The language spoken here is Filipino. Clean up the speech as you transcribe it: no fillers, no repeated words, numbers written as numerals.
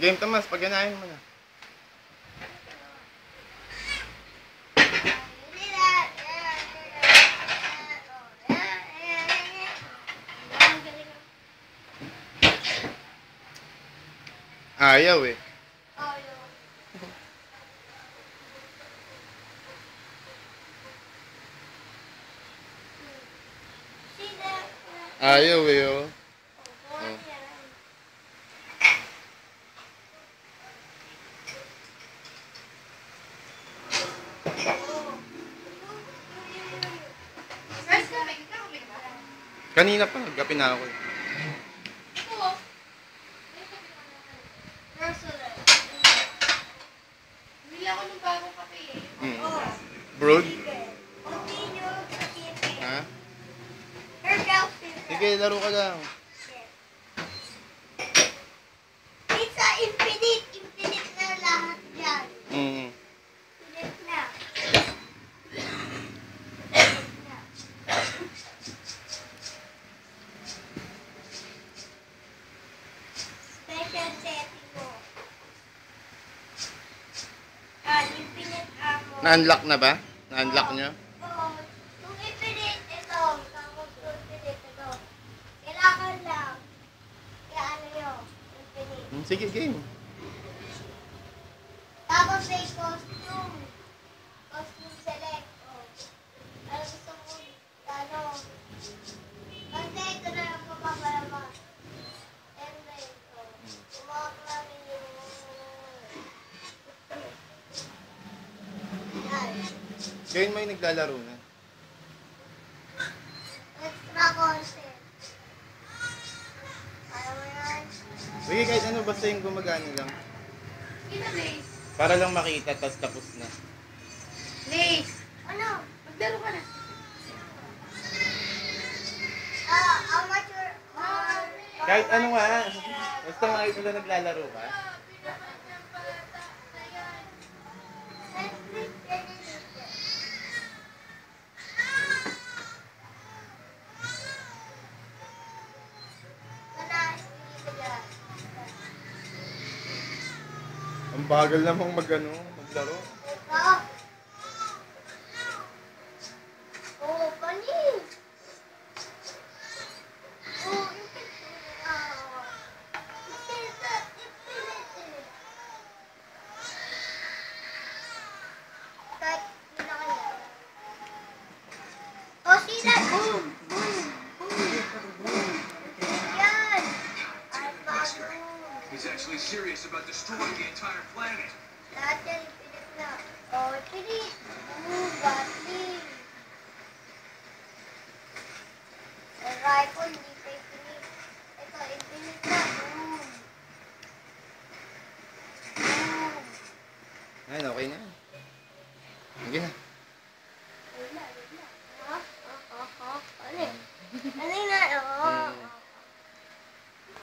Game Tomas, pagganahin mo na. Ayaw eh. Ayaw eh oh. Kanina pa, nagkape na ako. Bili ako ng bagong kape eh. Brood? Ha? Sige, laro ka lang. Pizza infinite. Infinite na lahat dyan. Infinite na. Special setting mo. Infinite ammo. Na-unlock na ba? Na-unlock nyo? Oo. Kung infinite, ito. Kung infinite, ito. Kailangan lang. Kaya ano yun? Infinite. Sige, game. Tapos may costume. Costume select. Oh. Ano gusto mo? Ano? Kasi ito na lang mapapalabas. Template. Oh. Umawak namin yung... Yan. Ngayon may naglalaro na. Extra content. Kaya mo yan? Sige, kahit ano, basta yung gumagana lang. Ina, Lace. Para lang makita, tapos na. Lace. Ano? Maglaro ka na. Amateur. Kahit ano nga, basta makita na naglalaro ka. Ang bagal namang maglaro. Oh, panis. Oh, oh, see that? Boom! Yan! I'm not boom. He's actually serious about destroying the entire planet. Lahat yan, ipilit na. Oh, ipilit. Boom, battling. Ang rifle, hindi pa ipilit. Ito, ipilit na. Boom. Boom. Ayun, okay na. Sige na. Wala. Ha? Ano? Ano na? Oh.